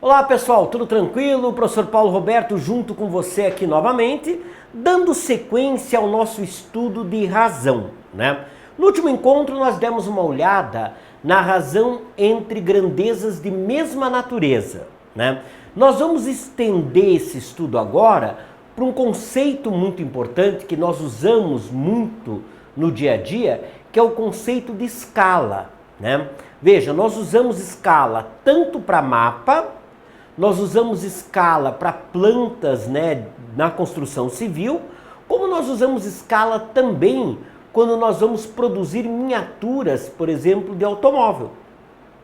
Olá pessoal, tudo tranquilo? O professor Paulo Roberto junto com você aqui novamente, dando sequência ao nosso estudo de razão, né? No último encontro nós demos uma olhada na razão entre grandezas de mesma natureza, né? Nós vamos estender esse estudo agora para um conceito muito importante que nós usamos muito no dia a dia, que é o conceito de escala, né? Veja, nós usamos escala tanto para mapa, nós usamos escala para plantas, né, na construção civil, como nós usamos escala também quando nós vamos produzir miniaturas, por exemplo, de automóvel,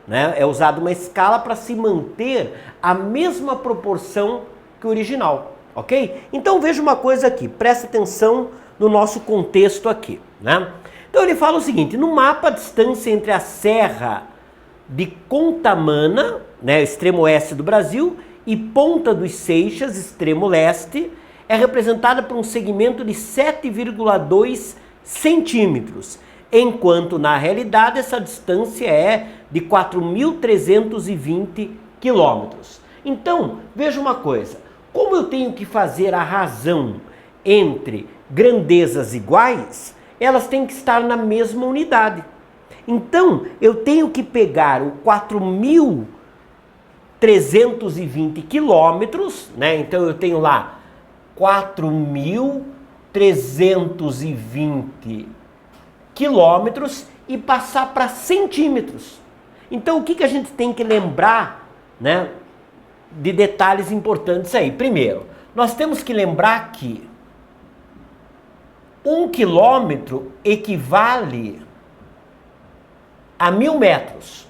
né? É usada uma escala para se manter a mesma proporção que o original, ok? Então veja uma coisa aqui, presta atenção no nosso contexto aqui, né? Então ele fala o seguinte: no mapa a distância entre a serra de Contamana, né, extremo oeste do Brasil, e Ponta dos Seixas, extremo leste, é representada por um segmento de 7,2 centímetros, enquanto na realidade essa distância é de 4.320 quilômetros. Então, veja uma coisa, como eu tenho que fazer a razão entre grandezas iguais, elas têm que estar na mesma unidade. Então, eu tenho que pegar o 4.320 quilômetros, né? Então, eu tenho lá 4.320 quilômetros e passar para centímetros. Então, o que a gente tem que lembrar, né, de detalhes importantes aí? Primeiro, nós temos que lembrar que 1 quilômetro equivale a 1.000 metros.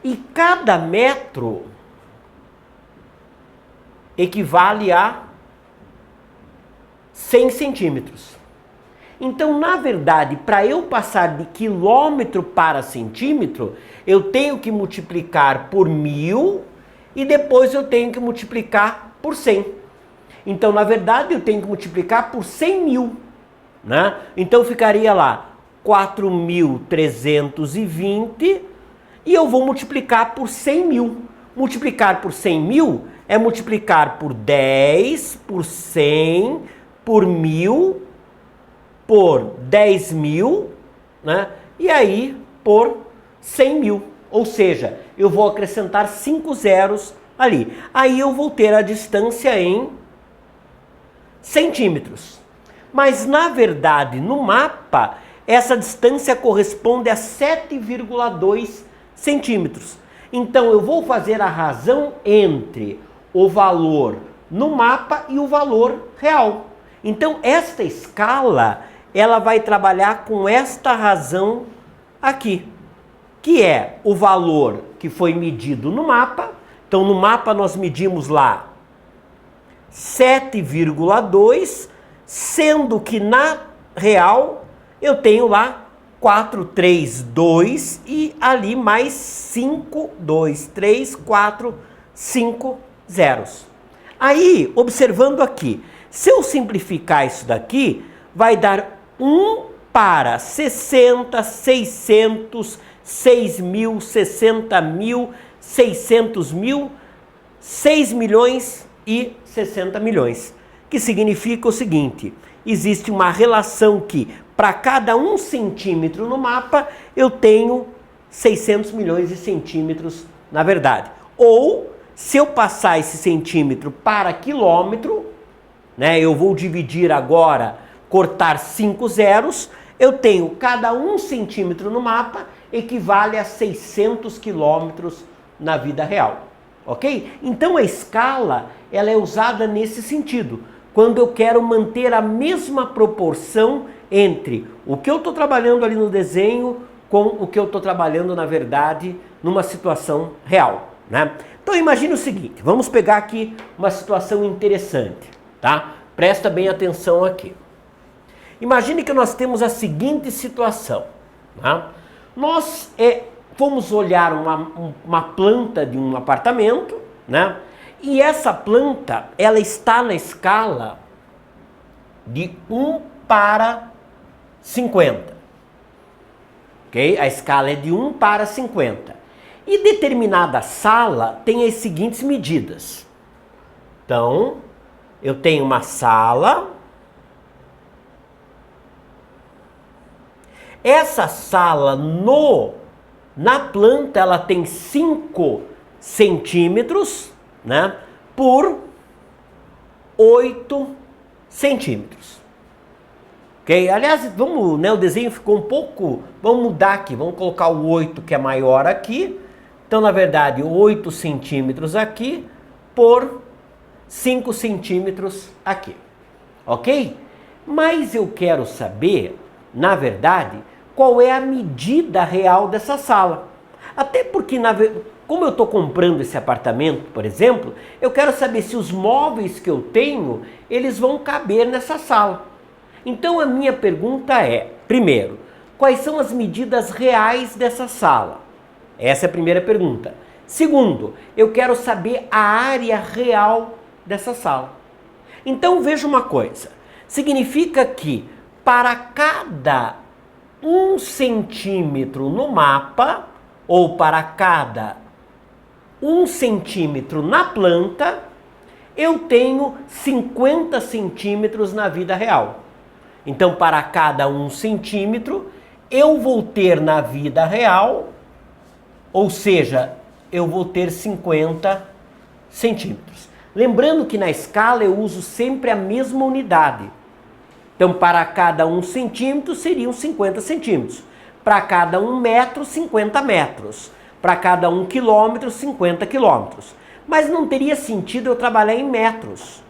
E cada metro equivale a 100 centímetros. Então, na verdade, para eu passar de quilômetro para centímetro, eu tenho que multiplicar por 1.000 e depois eu tenho que multiplicar por 100. Então, na verdade, eu tenho que multiplicar por 100.000, né? Então, ficaria lá 4.320 e eu vou multiplicar por 100.000. Multiplicar por 100.000 é multiplicar por 10, por 100, por 1.000, por 10.000, né? E aí por 100.000. Ou seja, eu vou acrescentar 5 zeros ali. Aí eu vou ter a distância em centímetros. Mas na verdade, no mapa, essa distância corresponde a 7,2 centímetros. Então eu vou fazer a razão entre o valor no mapa e o valor real. Então esta escala, ela vai trabalhar com esta razão aqui, que é o valor que foi medido no mapa. Então no mapa nós medimos lá 7,2, sendo que na real eu tenho lá 4, 3, 2 e ali mais 5, 2, 3, 4, 5 zeros. Aí, observando aqui, se eu simplificar isso daqui, vai dar 1 para 60, 600, 6.000, 60.000, 600.000, 6 milhões e 60 milhões. Que significa o seguinte: existe uma relação que para cada 1 centímetro no mapa eu tenho 600 milhões de centímetros na verdade. Ou, se eu passar esse centímetro para quilômetro, né, eu vou dividir agora, cortar 5 zeros, eu tenho cada 1 centímetro no mapa equivale a 600 quilômetros na vida real. Ok? Então a escala, ela é usada nesse sentido, quando eu quero manter a mesma proporção entre o que eu estou trabalhando ali no desenho com o que eu estou trabalhando, na verdade, numa situação real, né? Então imagine o seguinte, vamos pegar aqui uma situação interessante, tá? Presta bem atenção aqui. Imagine que nós temos a seguinte situação, tá? Nós fomos olhar uma planta de um apartamento, né? E essa planta, ela está na escala de 1 para 50. Ok? A escala é de 1 para 50. E determinada sala tem as seguintes medidas. Então, eu tenho uma sala. Essa sala na planta ela tem 5 centímetros, né, por 8 centímetros. Ok? Aliás, vamos, né, o desenho ficou um pouco... Vamos mudar aqui, vamos colocar o 8 que é maior aqui. Então, na verdade, 8 centímetros aqui por 5 centímetros aqui. Ok? Mas eu quero saber, na verdade, qual é a medida real dessa sala. Até porque, como eu estou comprando esse apartamento, por exemplo, eu quero saber se os móveis que eu tenho, eles vão caber nessa sala. Então a minha pergunta é, primeiro, quais são as medidas reais dessa sala? Essa é a primeira pergunta. Segundo, eu quero saber a área real dessa sala. Então veja uma coisa, significa que para cada 1 centímetro no mapa, ou para cada 1 centímetro na planta, eu tenho 50 centímetros na vida real. Então, para cada 1 centímetro, eu vou ter na vida real, ou seja, eu vou ter 50 centímetros. Lembrando que na escala eu uso sempre a mesma unidade. Então, para cada 1 centímetro seriam 50 centímetros. Para cada 1 metro, 50 metros. Para cada 1 quilômetro, 50 quilômetros. Mas não teria sentido eu trabalhar em metros.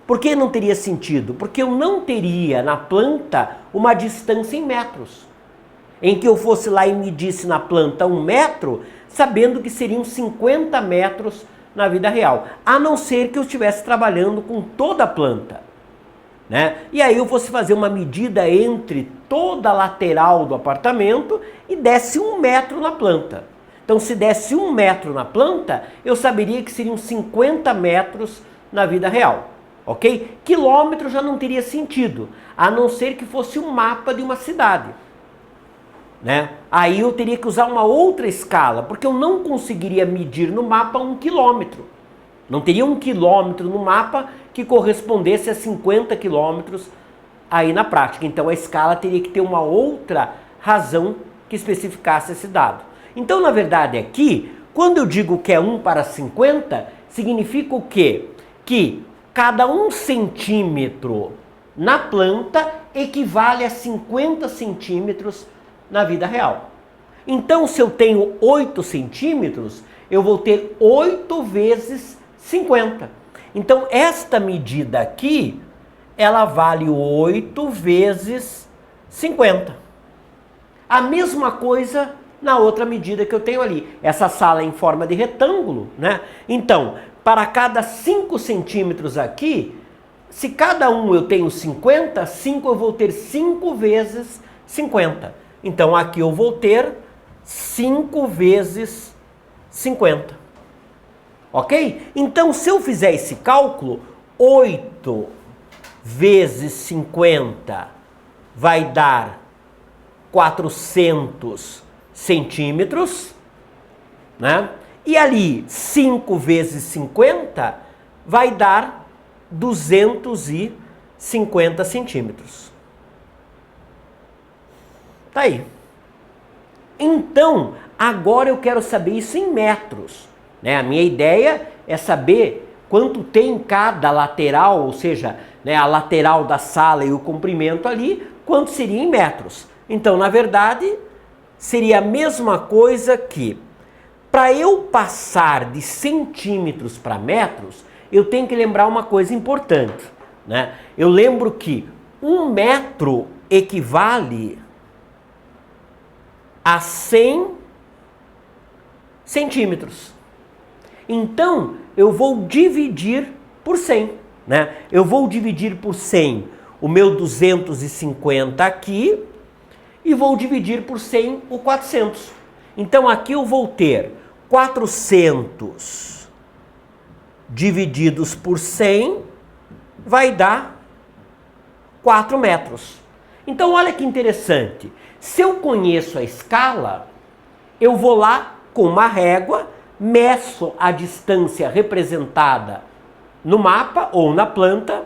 Por que não teria sentido? Porque eu não teria na planta uma distância em metros. Em que eu fosse lá e medisse na planta 1 metro, sabendo que seriam 50 metros na vida real. A não ser que eu estivesse trabalhando com toda a planta, né? E aí eu fosse fazer uma medida entre toda a lateral do apartamento e desse 1 metro na planta. Então, se desse 1 metro na planta, eu saberia que seriam 50 metros na vida real. Ok? Quilômetro já não teria sentido, a não ser que fosse um mapa de uma cidade, né? Aí eu teria que usar uma outra escala, porque eu não conseguiria medir no mapa 1 quilômetro. Não teria 1 quilômetro no mapa que correspondesse a 50 quilômetros aí na prática. Então a escala teria que ter uma outra razão que especificasse esse dado. Então, na verdade, aqui, quando eu digo que é 1 para 50, significa o quê? Que cada 1 centímetro na planta equivale a 50 centímetros na vida real. Então, se eu tenho 8 centímetros, eu vou ter 8 vezes 50. Então, esta medida aqui, ela vale 8 vezes 50. A mesma coisa na outra medida que eu tenho ali. Essa sala é em forma de retângulo, né? Então, para cada 5 centímetros aqui, se cada um eu tenho 50, 5 eu vou ter 5 vezes 50. Então, aqui eu vou ter 5 vezes 50. Ok? Então, se eu fizer esse cálculo, 8 vezes 50 vai dar 400 centímetros, né? E ali, 5 vezes 50 vai dar 250 centímetros. Tá aí. Então, agora eu quero saber isso em metros, né? A minha ideia é saber quanto tem cada lateral, ou seja, né, a lateral da sala e o comprimento ali, quanto seria em metros. Então, na verdade, seria a mesma coisa que, para eu passar de centímetros para metros, eu tenho que lembrar uma coisa importante, né? Eu lembro que 1 metro equivale a 100 centímetros. Então, eu vou dividir por 100, né? Eu vou dividir por 100 o meu 250 aqui e vou dividir por 100 o 400. Então, aqui eu vou ter 400 divididos por 100 vai dar 4 metros. Então, olha que interessante. Se eu conheço a escala, eu vou lá com uma régua, meço a distância representada no mapa ou na planta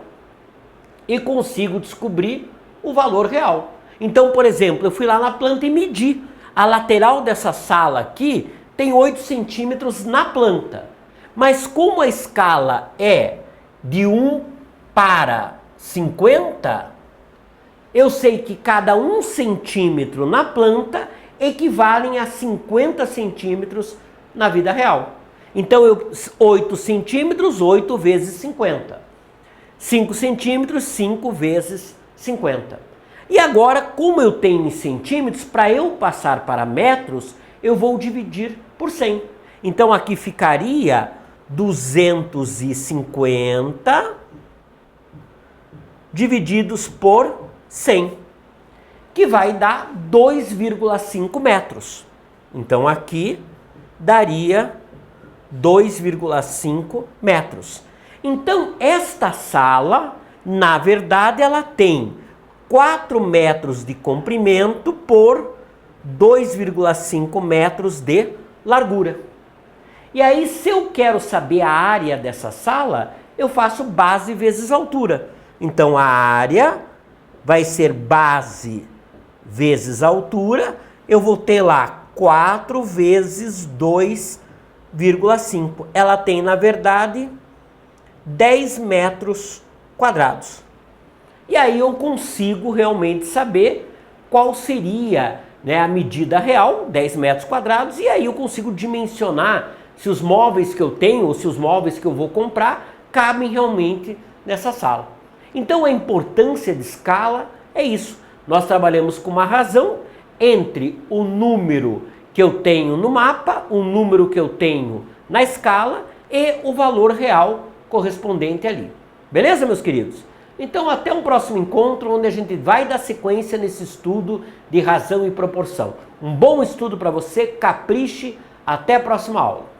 e consigo descobrir o valor real. Então, por exemplo, eu fui lá na planta e medi. A lateral dessa sala aqui tem 8 centímetros na planta. Mas como a escala é de 1 para 50, eu sei que cada 1 centímetro na planta equivalem a 50 centímetros na vida real. Então, 8 centímetros, 8 vezes 50. 5 centímetros, 5 vezes 50. E agora, como eu tenho em centímetros, para eu passar para metros, eu vou dividir por 100. Então, aqui ficaria 250 divididos por 100, que vai dar 2,5 metros. Então, aqui daria 2,5 metros. Então, esta sala, na verdade, ela tem 4 metros de comprimento por 2,5 metros de largura. E aí, se eu quero saber a área dessa sala, eu faço base vezes altura. Então, a área vai ser base vezes altura. Eu vou ter lá 4 vezes 2,5. Ela tem, na verdade, 10 metros quadrados. E aí eu consigo realmente saber qual seria, né, a medida real, 10 metros quadrados, e aí eu consigo dimensionar se os móveis que eu tenho ou se os móveis que eu vou comprar cabem realmente nessa sala. Então a importância de escala é isso. Nós trabalhamos com uma razão entre o número que eu tenho no mapa, o número que eu tenho na escala e o valor real correspondente ali. Beleza, meus queridos? Então até um próximo encontro onde a gente vai dar sequência nesse estudo de razão e proporção. Um bom estudo para você, capriche, até a próxima aula.